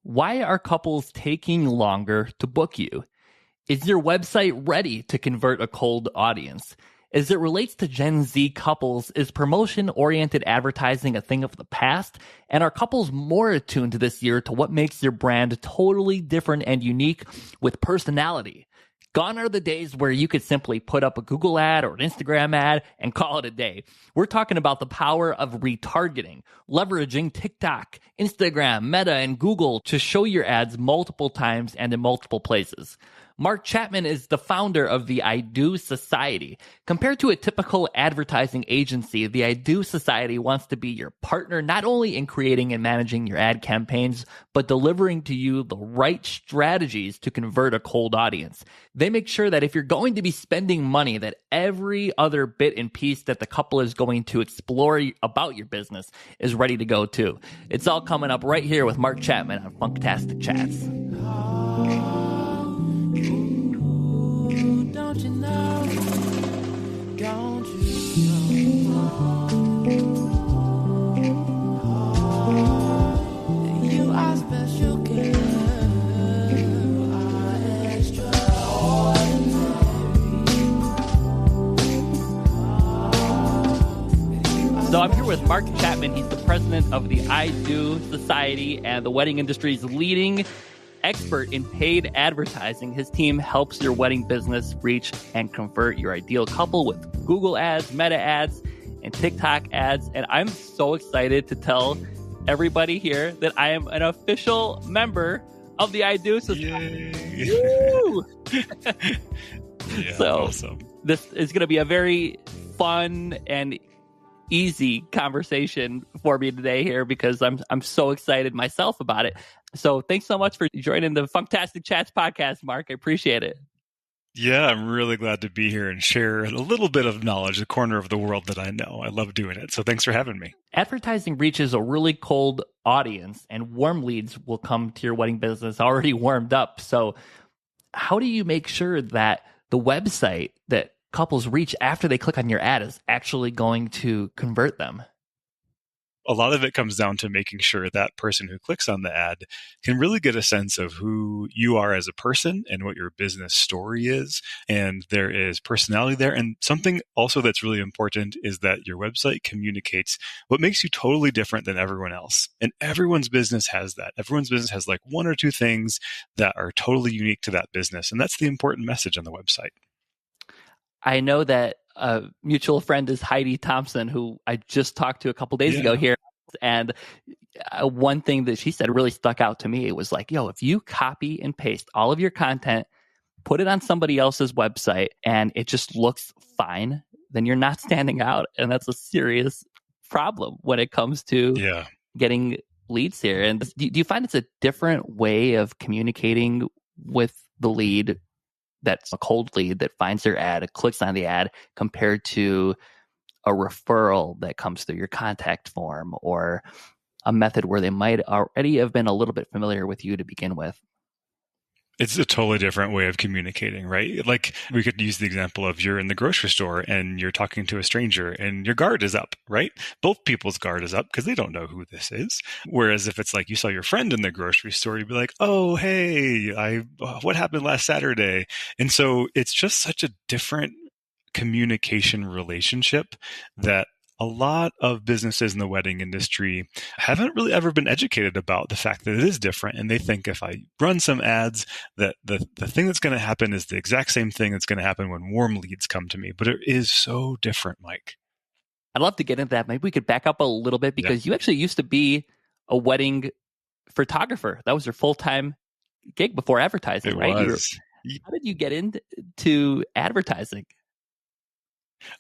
Why are couples taking longer to book you? Is your website ready to convert a cold audience? As it relates to Gen Z couples, is promotion-oriented advertising a thing of the past? And are couples more attuned this year to what makes your brand totally different and unique with personality? Gone are the days where you could simply put up a Google ad or an Instagram ad and call it a day. We're talking about the power of retargeting, leveraging TikTok, Instagram, Meta, and Google to show your ads multiple times and in multiple places. Mark Chapman is the founder of the I Do Society. Compared to a typical advertising agency, the I Do Society wants to be your partner not only in creating and managing your ad campaigns, but delivering to you the right strategies to convert a cold audience. They make sure that if you're going to be spending money, that every other bit and piece that the couple is going to explore about your business is ready to go too. It's all coming up right here with Mark Chapman on Funktastic Chats. Don't you know? Don't you know? You are special, girl. Are extraordinary. So I'm here with Mark Chapman. He's the president of the I Do Society and the wedding industry's leading expert in paid advertising. His team helps your wedding business reach and convert your ideal couple with Google ads, Meta ads, and TikTok ads. And I'm so excited to tell everybody here that I am an official member of the I Do Society. Woo! Yeah, so awesome. This is going to be a very fun and easy conversation for me today here because I'm so excited myself about it. So thanks so much for joining the Funktastic Chats podcast, Mark. I appreciate it. Yeah, I'm really glad to be here and share a little bit of knowledge, a corner of the world that I know. I love doing it. So thanks for having me. Advertising reaches a really cold audience, and warm leads will come to your wedding business already warmed up. So how do you make sure that the website that couples reach after they click on your ad is actually going to convert them? A lot of it comes down to making sure that person who clicks on the ad can really get a sense of who you are as a person and what your business story is. And there is personality there. And something also that's really important is that your website communicates what makes you totally different than everyone else. And everyone's business has that. Everyone's business has like one or two things that are totally unique to that business. And that's the important message on the website. I know that a mutual friend is Heidi Thompson, who I just talked to a couple days ago here. And one thing that she said really stuck out to me. It was like, yo, if you copy and paste all of your content, put it on somebody else's website, and it just looks fine, then you're not standing out. And that's a serious problem when it comes to getting leads here. And do you find it's a different way of communicating with the lead that's a cold lead that finds their ad, clicks on the ad, compared to a referral that comes through your contact form or a method where they might already have been a little bit familiar with you to begin with? It's a totally different way of communicating, right? Like we could use the example of you're in the grocery store and you're talking to a stranger and your guard is up, right? Both people's guard is up because they don't know who this is. Whereas if it's like you saw your friend in the grocery store, you'd be like, oh, hey, what happened last Saturday? And so it's just such a different communication relationship that a lot of businesses in the wedding industry haven't really ever been educated about the fact that it is different. And they think if I run some ads, that the thing that's going to happen is the exact same thing that's going to happen when warm leads come to me. But it is so different, Mike. I'd love to get into that. Maybe we could back up a little bit because you actually used to be a wedding photographer. That was your full-time gig before advertising, right? How did you get into advertising?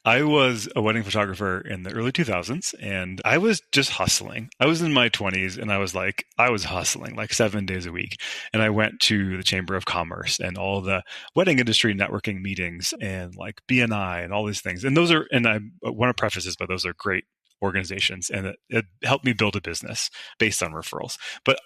I was a wedding photographer in the early 2000s, and I was just hustling. I was in my 20s, and I was hustling like 7 days a week. And I went to the Chamber of Commerce and all the wedding industry networking meetings and like BNI and all these things. And I want to preface this, but those are great organizations, and it helped me build a business based on referrals. But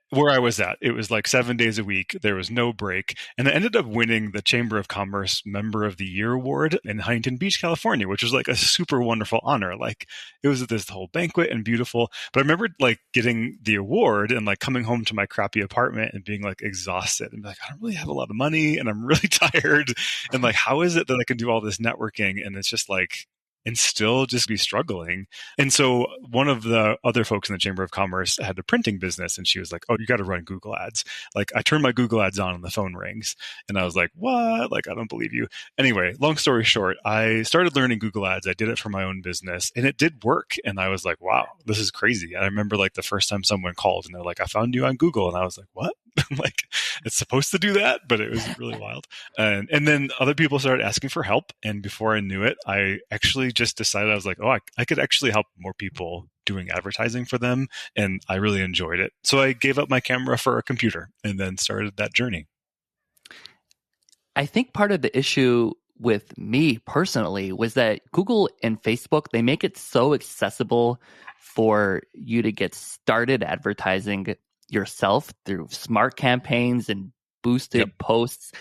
where I was at, it was like 7 days a week. There was no break. And I ended up winning the Chamber of Commerce Member of the Year award in Huntington Beach, California, which was like a super wonderful honor. Like it was this whole banquet and beautiful. But I remember like getting the award and like coming home to my crappy apartment and being like exhausted and like, I don't really have a lot of money and I'm really tired. And like, how is it that I can do all this networking? And it's just like, and still just be struggling. And so one of the other folks in the Chamber of Commerce had a printing business and she was like, oh, you got to run Google ads. Like I turned my Google ads on and the phone rings and I was like, what? Like, I don't believe you. Anyway, long story short, I started learning Google ads. I did it for my own business and it did work. And I was like, wow, this is crazy. And I remember like the first time someone called and they're like, I found you on Google. And I was like, what? Like it's supposed to do that, but it was really wild. And then other people started asking for help. And before I knew it, I actually just decided I was like, oh, I could actually help more people doing advertising for them. And I really enjoyed it. So I gave up my camera for a computer and then started that journey. I think part of the issue with me personally was that Google and Facebook, they make it so accessible for you to get started advertising yourself through smart campaigns and boosted posts.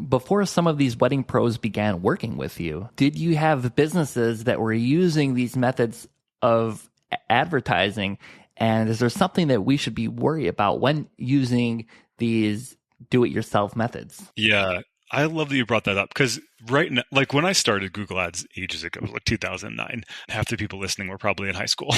Before some of these wedding pros began working with you, did you have businesses that were using these methods of advertising? And is there something that we should be worried about when using these do-it-yourself methods? Yeah, I love that you brought that up because right now, like when I started Google Ads ages ago, like 2009, half the people listening were probably in high school.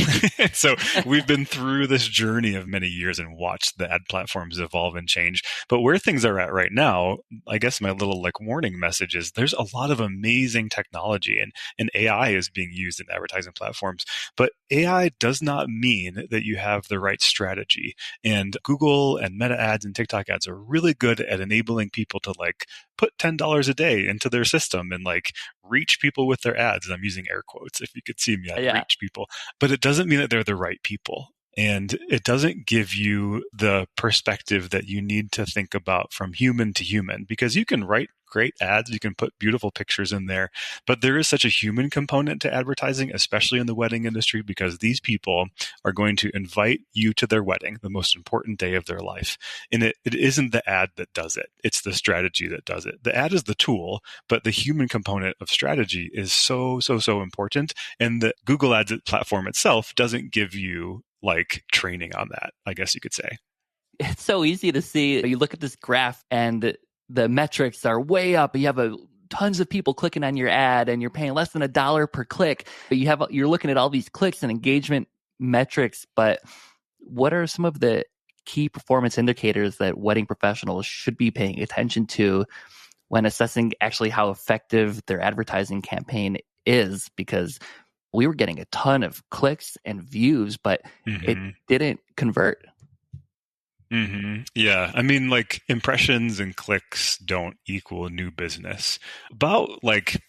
So we've been through this journey of many years and watched the ad platforms evolve and change. But where things are at right now, I guess my little like warning message is there's a lot of amazing technology and AI is being used in advertising platforms. But AI does not mean that you have the right strategy. And Google and Meta ads and TikTok ads are really good at enabling people to like put $10 a day into their system and like reach people with their ads. And I'm using air quotes if you could see me, reach people, but it doesn't mean that they're the right people. And it doesn't give you the perspective that you need to think about from human to human, because you can write great ads, you can put beautiful pictures in there, but there is such a human component to advertising, especially in the wedding industry, because these people are going to invite you to their wedding, the most important day of their life. And it isn't the ad that does it. It's the strategy that does it. The ad is the tool, but the human component of strategy is so important. And the Google Ads platform itself doesn't give you like training on that, I guess you could say. It's so easy to see. You look at this graph and the metrics are way up. You have tons of people clicking on your ad and you're paying less than $1 per click. But you're looking at all these clicks and engagement metrics. But what are some of the key performance indicators that wedding professionals should be paying attention to when assessing actually how effective their advertising campaign is? Because we were getting a ton of clicks and views, but it didn't convert. Yeah. I mean, like impressions and clicks don't equal new business. About like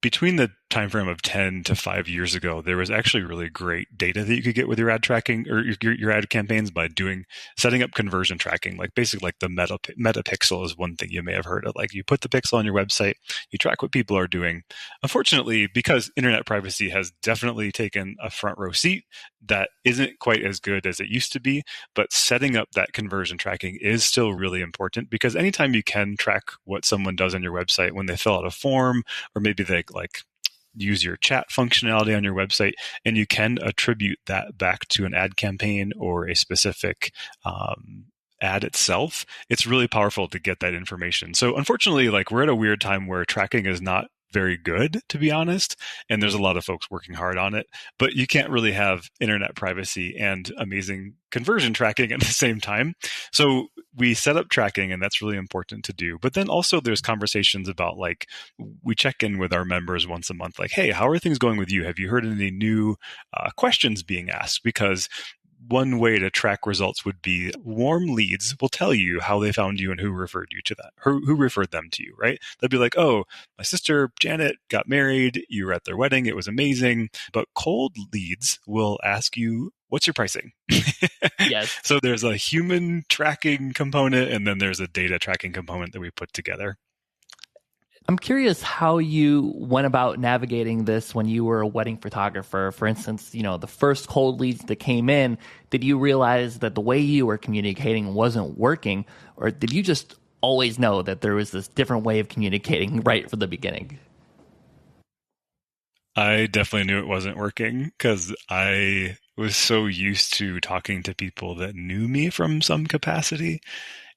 between the time frame of 10 to 5 years ago, there was actually really great data that you could get with your ad tracking or your ad campaigns by setting up conversion tracking. Like basically like the meta pixel is one thing you may have heard of. Like you put the pixel on your website, you track what people are doing. Unfortunately, because internet privacy has definitely taken a front row seat, that isn't quite as good as it used to be. But setting up that conversion tracking is still really important, because anytime you can track what someone does on your website when they fill out a form, or maybe they like use your chat functionality on your website, and you can attribute that back to an ad campaign or a specific ad itself, it's really powerful to get that information. So unfortunately, like we're at a weird time where tracking is not very good, to be honest, and there's a lot of folks working hard on it, but you can't really have internet privacy and amazing conversion tracking at the same time. So we set up tracking, and that's really important to do. But then also there's conversations about like, we check in with our members once a month, like, hey, how are things going with you? Have you heard any new questions being asked? Because one way to track results would be warm leads will tell you how they found you and who referred you to that, who referred them to you, right? They'll be like, oh, my sister Janet got married. You were at their wedding. It was amazing. But cold leads will ask you, what's your pricing? Yes. So there's a human tracking component, and then there's a data tracking component that we put together. I'm curious how you went about navigating this when you were a wedding photographer. For instance, the first cold leads that came in, did you realize that the way you were communicating wasn't working, or did you just always know that there was this different way of communicating right from the beginning? I definitely knew it wasn't working because I was so used to talking to people that knew me from some capacity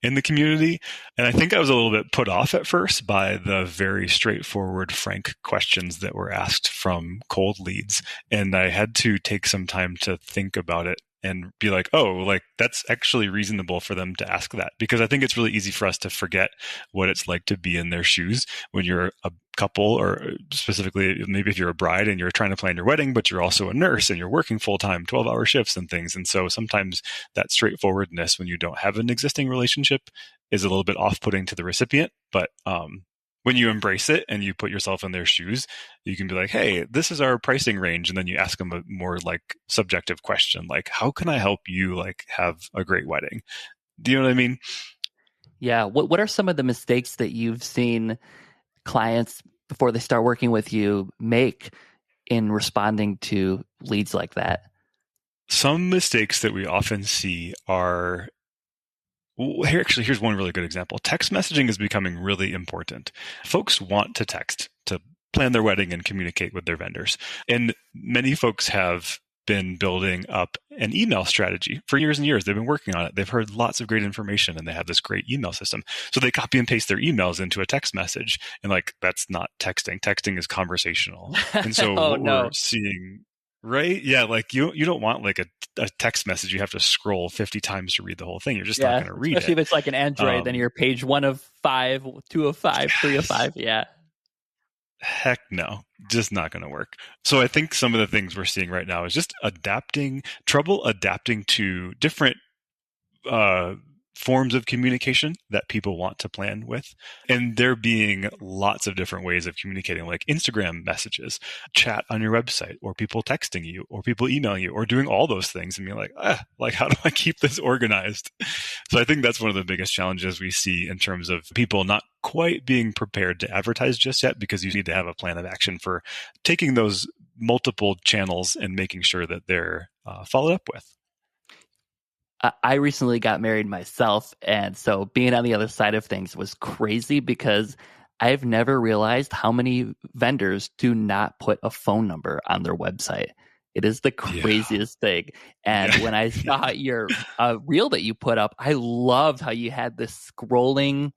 in the community. And I think I was a little bit put off at first by the very straightforward, frank questions that were asked from cold leads. And I had to take some time to think about it and be like, oh, like that's actually reasonable for them to ask that. Because I think it's really easy for us to forget what it's like to be in their shoes when you're a couple, or specifically maybe if you're a bride and you're trying to plan your wedding, but you're also a nurse and you're working full-time 12-hour shifts and things. And so sometimes that straightforwardness when you don't have an existing relationship is a little bit off-putting to the recipient. But when you embrace it and you put yourself in their shoes, you can be like, hey, this is our pricing range. And then you ask them a more like subjective question, like, how can I help you like have a great wedding? Do you know what I mean? Yeah. What are some of the mistakes that you've seen clients before they start working with you make in responding to leads like that? Some mistakes that we often see are here's one really good example. Text messaging is becoming really important. Folks want to text to plan their wedding and communicate with their vendors. And many folks have been building up an email strategy for years and years. They've been working on it. They've heard lots of great information and they have this great email system. So they copy and paste their emails into a text message. And like, that's not texting. Texting is conversational. And so we're seeing, right? Yeah. Like you don't want like a text message. You have to scroll 50 times to read the whole thing. You're just not going to read especially it. if it's like an Android, then you're page 1 of 5, 2 of 5, 3 of 5. Yeah. Heck no, just not going to work. So I think some of the things we're seeing right now is just trouble adapting to different forms of communication that people want to plan with. And there being lots of different ways of communicating, like Instagram messages, chat on your website, or people texting you, or people emailing you, or doing all those things and being like, how do I keep this organized? So I think that's one of the biggest challenges we see in terms of people not quite being prepared to advertise just yet, because you need to have a plan of action for taking those multiple channels and making sure that they're followed up with. I recently got married myself, and so being on the other side of things was crazy because I've never realized how many vendors do not put a phone number on their website. It is the craziest thing. And when I saw your reel that you put up, I loved how you had this scrolling.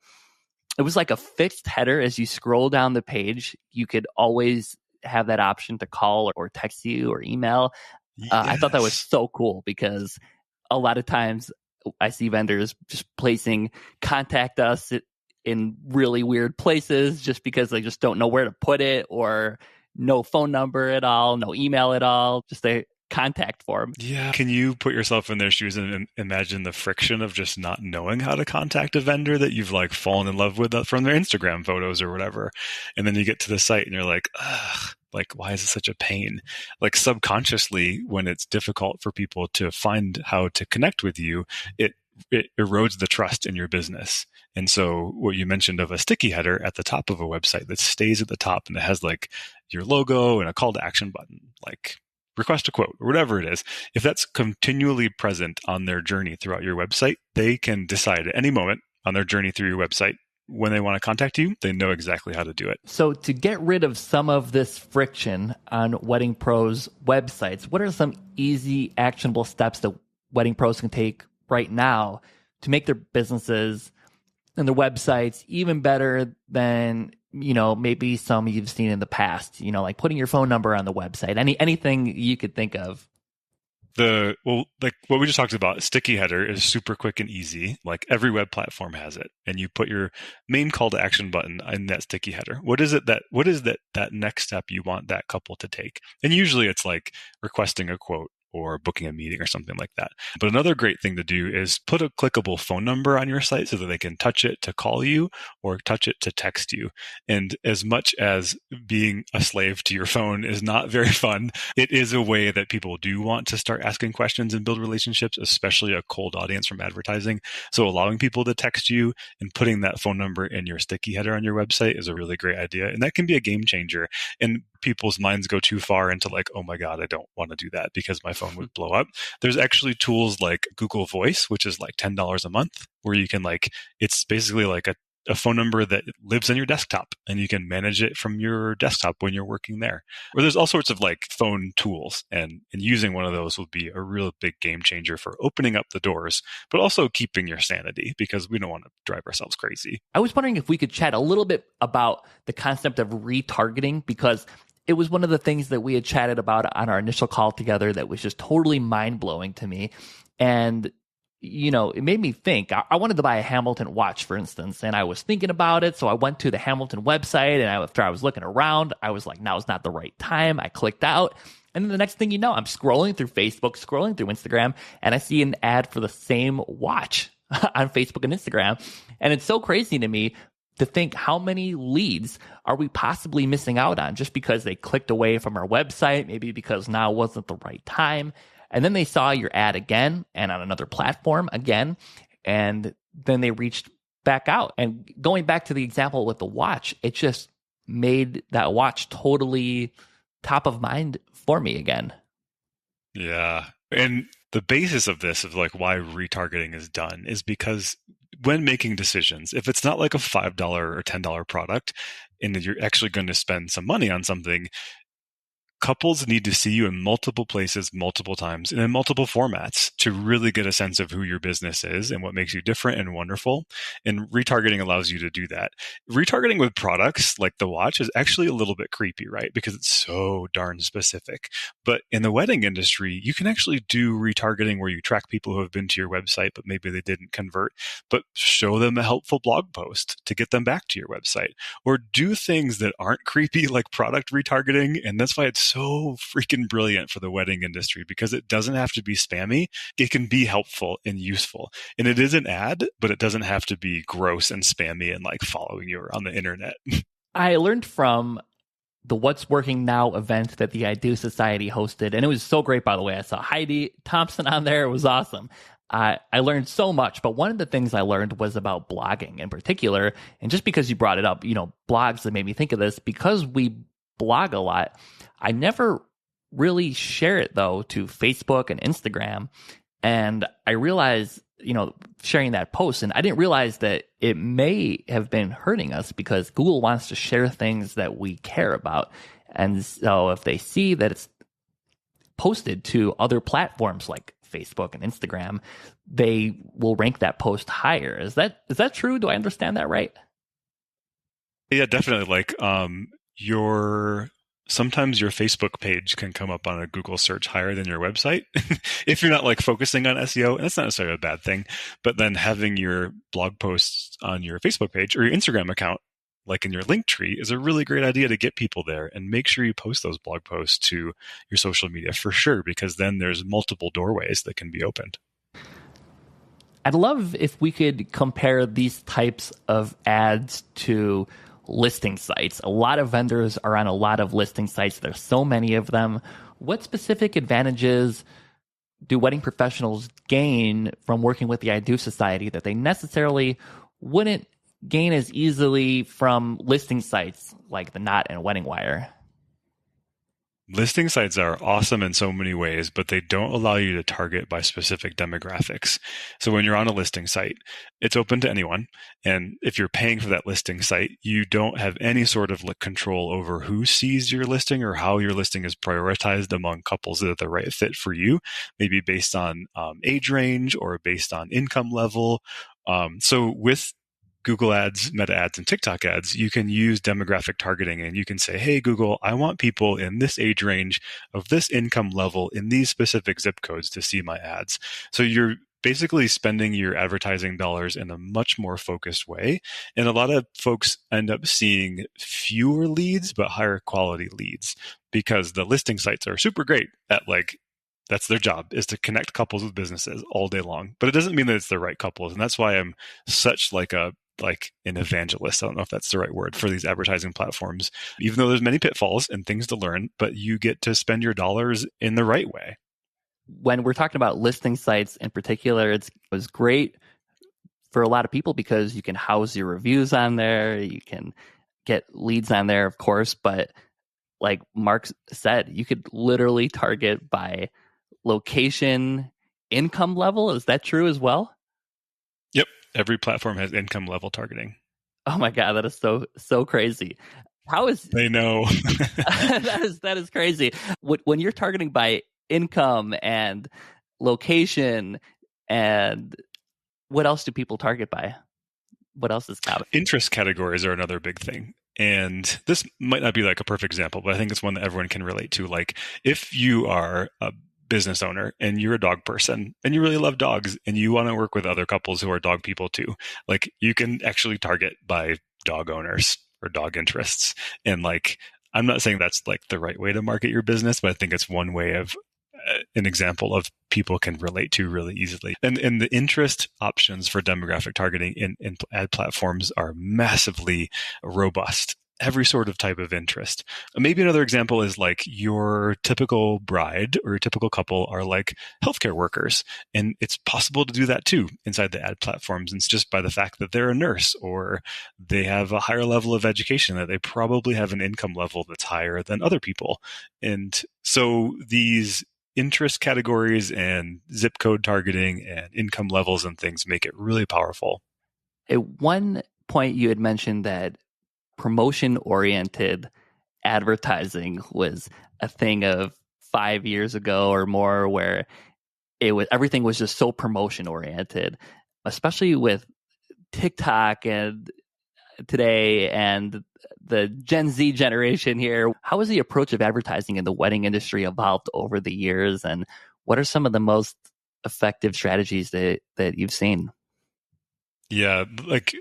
It was like a fixed header. As you scroll down the page, you could always have that option to call or text you or email. I thought that was so cool because a lot of times I see vendors just placing contact us in really weird places just because they just don't know where to put it, or no phone number at all, no email at all, just a contact form. Yeah. Can you put yourself in their shoes and imagine the friction of just not knowing how to contact a vendor that you've like fallen in love with from their Instagram photos or whatever? And then you get to the site and you're like, ugh. Like, why is it such a pain? Like subconsciously, when it's difficult for people to find how to connect with you, it erodes the trust in your business. And so what you mentioned of a sticky header at the top of a website that stays at the top and it has like your logo and a call to action button, like request a quote or whatever it is, if that's continually present on their journey throughout your website, they can decide at any moment on their journey through your website when they want to contact you, they know exactly how to do it. So to get rid of some of this friction on Wedding Pros websites, what are some easy, actionable steps that Wedding Pros can take right now to make their businesses and their websites even better than, maybe some you've seen in the past, like putting your phone number on the website, anything you could think of? Like what we just talked about, sticky header is super quick and easy. Like every web platform has it, and you put your main call to action button in that sticky header. What is that next step you want that couple to take? And usually it's like requesting a quote or booking a meeting or something like that. But another great thing to do is put a clickable phone number on your site so that they can touch it to call you or touch it to text you. And as much as being a slave to your phone is not very fun, it is a way that people do want to start asking questions and build relationships, especially a cold audience from advertising. So allowing people to text you and putting that phone number in your sticky header on your website is a really great idea. And that can be a game changer. And people's minds go too far into like, oh my God, I don't want to do that because my phone would blow up. There's actually tools like Google Voice, which is like $10 a month, where you can it's basically like a phone number that lives on your desktop and you can manage it from your desktop when you're working there. Or there's all sorts of like phone tools, and using one of those will be a real big game changer for opening up the doors, but also keeping your sanity because we don't want to drive ourselves crazy. I was wondering if we could chat a little bit about the concept of retargeting, because it was one of the things that we had chatted about on our initial call together that was just totally mind-blowing to me. And it made me think. I wanted to buy a Hamilton watch, for instance, and I was thinking about it. So I went to the Hamilton website, and after I was looking around, I was like, now is not the right time. I clicked out. And then the next thing you know, I'm scrolling through Facebook, scrolling through Instagram, and I see an ad for the same watch on Facebook and Instagram. And it's so crazy to me to think, how many leads are we possibly missing out on just because they clicked away from our website, maybe because now wasn't the right time. And then they saw your ad again and on another platform again, and then they reached back out. And going back to the example with the watch, it just made that watch totally top of mind for me again. Yeah. And the basis of this, of like why retargeting is done, is because when making decisions, if it's not like a $5 or $10 product and you're actually going to spend some money on something, couples need to see you in multiple places, multiple times, and in multiple formats to really get a sense of who your business is and what makes you different and wonderful. And retargeting allows you to do that. Retargeting with products like the watch is actually a little bit creepy, right? Because it's so darn specific. But in the wedding industry, you can actually do retargeting where you track people who have been to your website, but maybe they didn't convert, but show them a helpful blog post to get them back to your website, or do things that aren't creepy like product retargeting. And that's why it's so freaking brilliant for the wedding industry, because it doesn't have to be spammy. It can be helpful and useful. And it is an ad, but it doesn't have to be gross and spammy and like following you on the internet. I learned from the What's Working Now event that the I Do Society hosted, and it was so great, by the way. I saw Heidi Thompson on there. It was awesome. I learned so much, but one of the things I learned was about blogging in particular. And just because you brought it up, blogs, that made me think of this, because we blog a lot. I never really share it, though, to Facebook and Instagram. And I realized, sharing that post, and I didn't realize that it may have been hurting us because Google wants to share things that we care about. And so if they see that it's posted to other platforms like Facebook and Instagram, they will rank that post higher. Is that true? Do I understand that right? Yeah, definitely. Like sometimes your Facebook page can come up on a Google search higher than your website if you're not like focusing on SEO. And that's not necessarily a bad thing, but then having your blog posts on your Facebook page or your Instagram account, like in your link tree, is a really great idea to get people there. And make sure you post those blog posts to your social media for sure, because then there's multiple doorways that can be opened. I'd love if we could compare these types of ads to listing sites. A lot of vendors are on a lot of listing sites. There's so many of them. What specific advantages do wedding professionals gain from working with the I Do Society that they necessarily wouldn't gain as easily from listing sites like the Knot and Wedding Wire? Listing sites are awesome in so many ways, but they don't allow you to target by specific demographics. So when you're on a listing site, it's open to anyone. And if you're paying for that listing site, you don't have any sort of control over who sees your listing or how your listing is prioritized among couples that are the right fit for you, maybe based on age range or based on income level. So with Google ads, Meta ads, and TikTok ads, you can use demographic targeting, and you can say, hey, Google, I want people in this age range of this income level in these specific zip codes to see my ads. So you're basically spending your advertising dollars in a much more focused way. And a lot of folks end up seeing fewer leads, but higher quality leads, because the listing sites are super great at That's their job, is to connect couples with businesses all day long. But it doesn't mean that it's the right couples. And that's why I'm such like an evangelist. I don't know if that's the right word for these advertising platforms, even though there's many pitfalls and things to learn, but you get to spend your dollars in the right way. When we're talking about listing sites in particular, it was great for a lot of people because you can house your reviews on there, you can get leads on there, of course, but like Mark said, you could literally target by location, income level. Is that true as well? Yep. Every platform has income level targeting. Oh my God, that is so crazy. How is They know. that is crazy. When you're targeting by income and location, and what else do people target by? What else is common? Interest categories are another big thing. And this might not be like a perfect example, but I think it's one that everyone can relate to. Like if you are a business owner and you're a dog person and you really love dogs and you want to work with other couples who are dog people too, like you can actually target by dog owners or dog interests. And like, I'm not saying that's like the right way to market your business, but I think it's one way of an example of people can relate to really easily. And the interest options for demographic targeting in ad platforms are massively robust. Every sort of type of interest. Maybe another example is like your typical bride or your typical couple are like healthcare workers. And it's possible to do that too inside the ad platforms. And it's just by the fact that they're a nurse or they have a higher level of education, that they probably have an income level that's higher than other people. And so these interest categories and zip code targeting and income levels and things make it really powerful. At one point, you had mentioned that promotion-oriented advertising was a thing of 5 years ago or more, where everything was just so promotion-oriented, especially with TikTok and today and the Gen Z generation here. How has the approach of advertising in the wedding industry evolved over the years, and what are some of the most effective strategies that you've seen? Yeah, like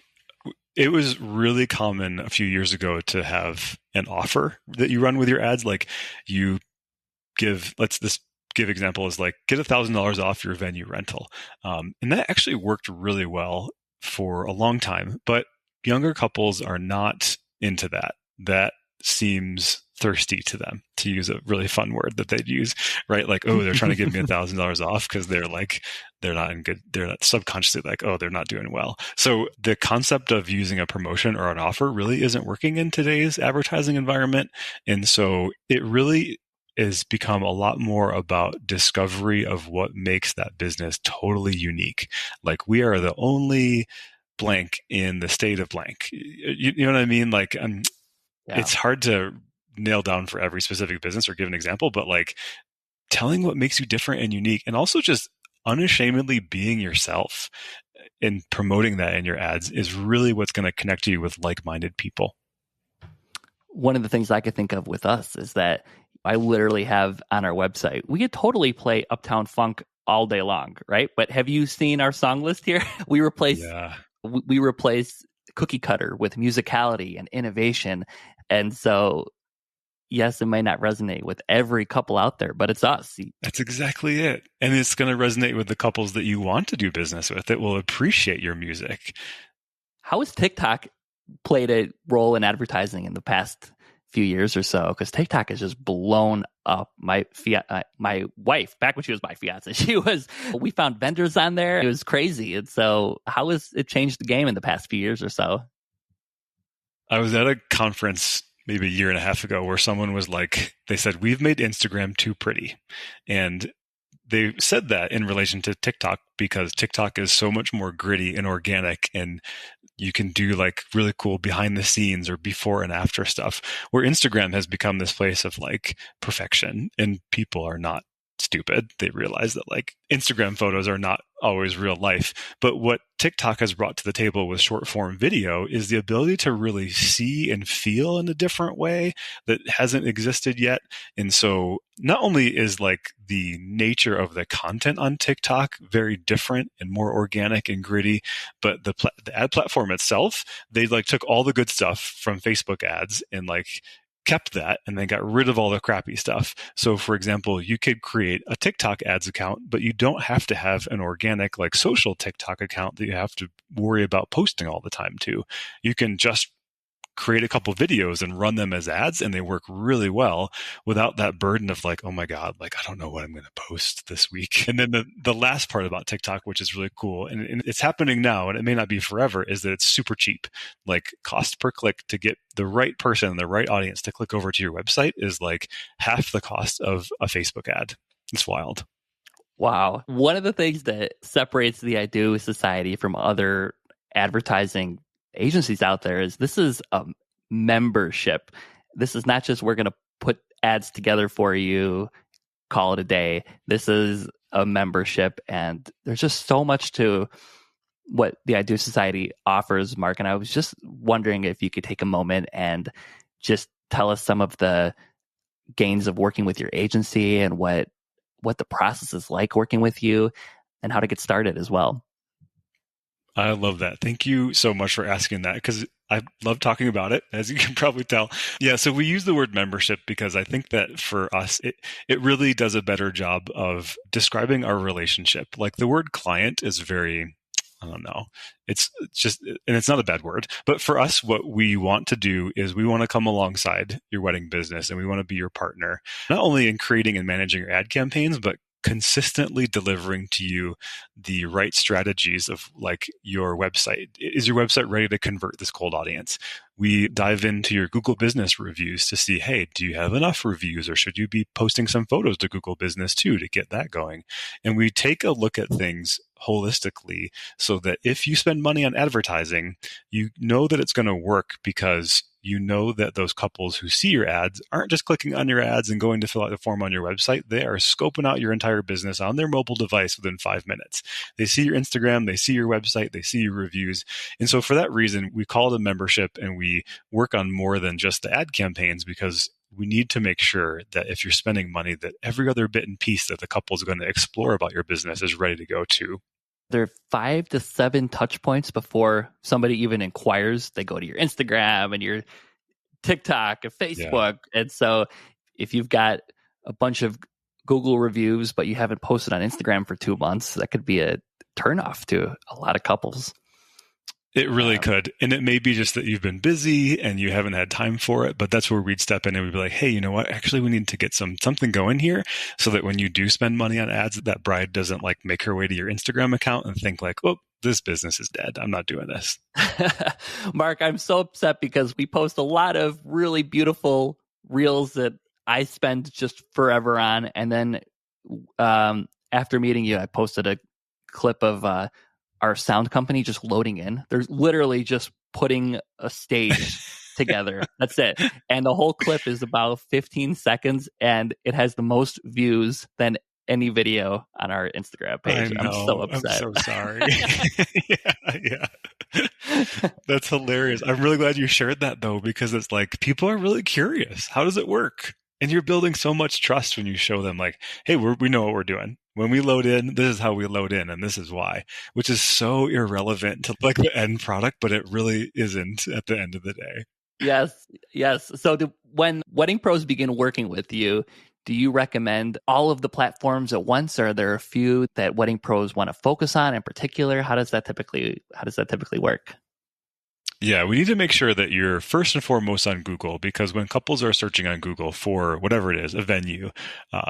it was really common a few years ago to have an offer that you run with your ads. Like you give, this give example is like, get $1,000 off your venue rental. And that actually worked really well for a long time, but younger couples are not into that. That seems thirsty to them, to use a really fun word that they'd use, right? Like, oh, they're trying to give me $1,000 off because they're not subconsciously like, oh, they're not doing well. So the concept of using a promotion or an offer really isn't working in today's advertising environment. And so it really has become a lot more about discovery of what makes that business totally unique. Like we are the only blank in the state of blank. You know what I mean? Like, It's hard to nail down for every specific business or give an example, but like telling what makes you different and unique, and also just unashamedly being yourself and promoting that in your ads is really what's going to connect you with like-minded people. One of the things I could think of with us is that I literally have on our website, we could totally play Uptown Funk all day long, right? But have you seen our song list here? We replace cookie cutter with musicality and innovation. And so, yes, it may not resonate with every couple out there, but it's us. That's exactly it. And it's going to resonate with the couples that you want to do business with, that will appreciate your music. How has TikTok played a role in advertising in the past few years or so? Because TikTok has just blown up. My wife, back when she was my fiance, we found vendors on there. It was crazy. And so how has it changed the game in the past few years or so? I was at a conference maybe a year and a half ago where someone was like, they said, we've made Instagram too pretty. And they said that in relation to TikTok because TikTok is so much more gritty and organic, and you can do like really cool behind the scenes or before and after stuff, where Instagram has become this place of like perfection, and people are not stupid. They realize that like Instagram photos are not always real life. But what TikTok has brought to the table with short form video is the ability to really see and feel in a different way that hasn't existed yet. And so not only is like the nature of the content on TikTok very different and more organic and gritty, but the ad platform itself, they like took all the good stuff from Facebook ads and like kept that and then got rid of all the crappy stuff. So for example, you could create a TikTok ads account, but you don't have to have an organic like social TikTok account that you have to worry about posting all the time to. You can just create a couple videos and run them as ads, and they work really well without that burden of like, oh my God, like I don't know what I'm going to post this week. And then the last part about TikTok, which is really cool, and it's happening now, and it may not be forever, is that it's super cheap. Like cost per click to get the right person, the right audience to click over to your website is like half the cost of a Facebook ad. It's wild. Wow. One of the things that separates the I Do Society from other advertising agencies out there is this is a membership. This is not just we're going to put ads together for you, call it a day. This is a membership, and there's just so much to what the I Do Society offers, Mark. And I was just wondering if you could take a moment and just tell us some of the gains of working with your agency and what the process is like working with you and how to get started as well. I love that. Thank you so much for asking that, because I love talking about it, as you can probably tell. Yeah, so we use the word membership because I think that for us, it really does a better job of describing our relationship. Like the word client is very, I don't know, it's just, and it's not a bad word, but for us, what we want to do is we want to come alongside your wedding business and we want to be your partner, not only in creating and managing your ad campaigns, but consistently delivering to you the right strategies of like your website. Is your website ready to convert this cold audience? We dive into your Google Business reviews to see, hey, do you have enough reviews, or should you be posting some photos to Google Business too to get that going? And we take a look at things holistically so that if you spend money on advertising, you know that it's going to work because you know that those couples who see your ads aren't just clicking on your ads and going to fill out the form on your website. They are scoping out your entire business on their mobile device within 5 minutes. They see your Instagram, they see your website, they see your reviews. And so for that reason, we call it a membership, and we work on more than just the ad campaigns, because we need to make sure that if you're spending money, that every other bit and piece that the couple is going to explore about your business is ready to go to. There are 5 to 7 touch points before somebody even inquires. They go to your Instagram and your TikTok and Facebook. Yeah. And so if you've got a bunch of Google reviews, but you haven't posted on Instagram for 2 months, that could be a turnoff to a lot of couples. It really could. And it may be just that you've been busy and you haven't had time for it, but that's where we'd step in and we'd be like, hey, you know what? Actually, we need to get something going here so that when you do spend money on ads, that bride doesn't like make her way to your Instagram account and think like, oh, this business is dead. I'm not doing this. Mark, I'm so upset because we post a lot of really beautiful reels that I spend just forever on. And then after meeting you, I posted a clip of our sound company just loading in. They're literally just putting a stage together. That's it. And the whole clip is about 15 seconds, and it has the most views than any video on our Instagram page. I'm so upset. I'm so sorry. yeah. That's hilarious. I'm really glad you shared that though, because it's like people are really curious. How does it work? And you're building so much trust when you show them like, hey, we know what we're doing. When we load in, this is how we load in, and this is why, which is so irrelevant to like the end product, but it really isn't at the end of the day. Yes. So when wedding pros begin working with you, do you recommend all of the platforms at once? Or are there a few that wedding pros want to focus on in particular? How does that typically work? Yeah, we need to make sure that you're first and foremost on Google, because when couples are searching on Google for whatever it is, a venue,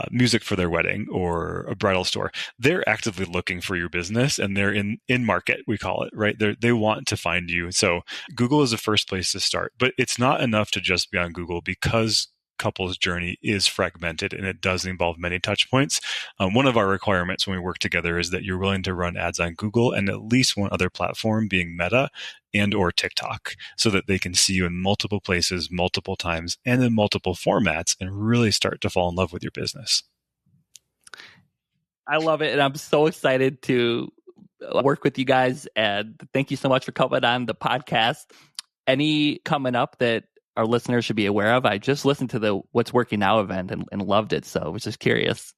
music for their wedding, or a bridal store, they're actively looking for your business, and they're in market, we call it, right? They want to find you. So Google is the first place to start, but it's not enough to just be on Google, because couple's journey is fragmented and it does involve many touch points. One of our requirements when we work together is that you're willing to run ads on Google and at least one other platform, being Meta and or TikTok, so that they can see you in multiple places, multiple times, and in multiple formats, and really start to fall in love with your business. I love it. And I'm so excited to work with you guys. And thank you so much for coming on the podcast. Any coming up that our listeners should be aware of? I just listened to the What's Working Now event and loved it. So I was just curious.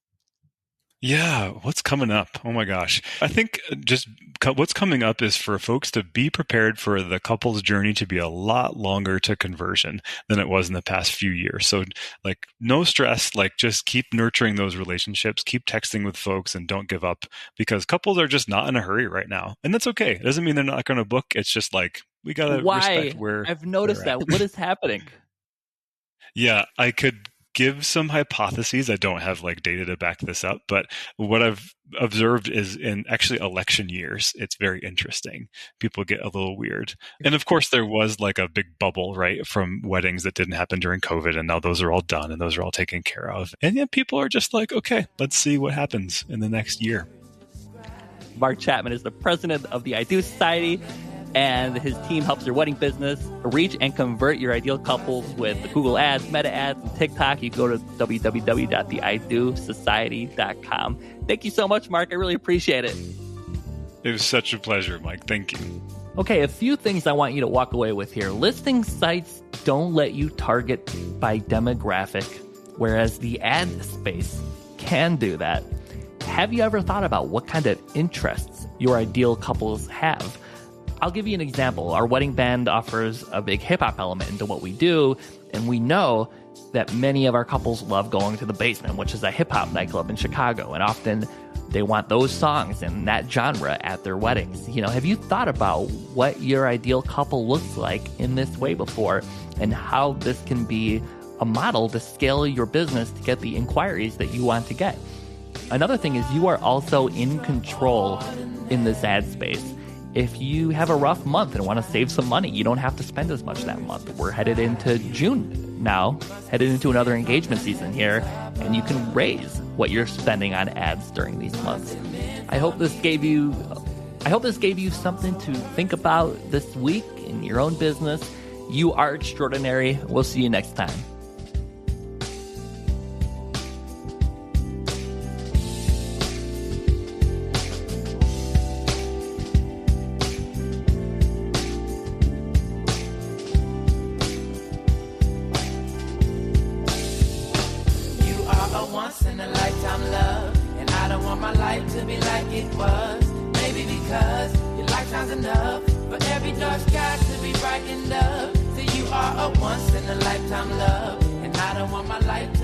Yeah, what's coming up? Oh my gosh. I think just what's coming up is for folks to be prepared for the couple's journey to be a lot longer to conversion than it was in the past few years. So, like, no stress, like, just keep nurturing those relationships, keep texting with folks, and don't give up because couples are just not in a hurry right now. And that's okay. It doesn't mean they're not going to book. It's just like, we got to respect Why? where I've noticed they're that. at. What is happening? Yeah, I could give some hypotheses. I don't have like data to back this up, but what I've observed is in actually election years, it's very interesting. People get a little weird. And of course, there was like a big bubble, right, from weddings that didn't happen during COVID. And now those are all done and those are all taken care of. And yet people are just like, okay, let's see what happens in the next year. Mark Chapman is the president of the I Do Society, and his team helps your wedding business reach and convert your ideal couples with Google Ads, Meta Ads, and TikTok. You go to www.theidosociety.com. Thank you so much, Mark. I really appreciate it. It was such a pleasure, Mike. Thank you. Okay, a few things I want you to walk away with here. Listing sites don't let you target by demographic, whereas the ad space can do that. Have you ever thought about what kind of interests your ideal couples have? I'll give you an example. Our wedding band offers a big hip-hop element into what we do, and we know that many of our couples love going to the Basement, which is a hip-hop nightclub in Chicago, and often they want those songs and that genre at their weddings. You know, have you thought about what your ideal couple looks like in this way before, and how this can be a model to scale your business to get the inquiries that you want to get? Another thing is you are also in control in this ad space. If you have a rough month and want to save some money, you don't have to spend as much that month. We're headed into June now, headed into another engagement season here, and you can raise what you're spending on ads during these months. I hope this gave you something to think about this week in your own business. You are extraordinary. We'll see you next time. Once in a lifetime love, and I don't want my life to be like it was. Maybe because your lifetime's enough for every dark sky to be brightened up. So you are a once in a lifetime love, and I don't want my life to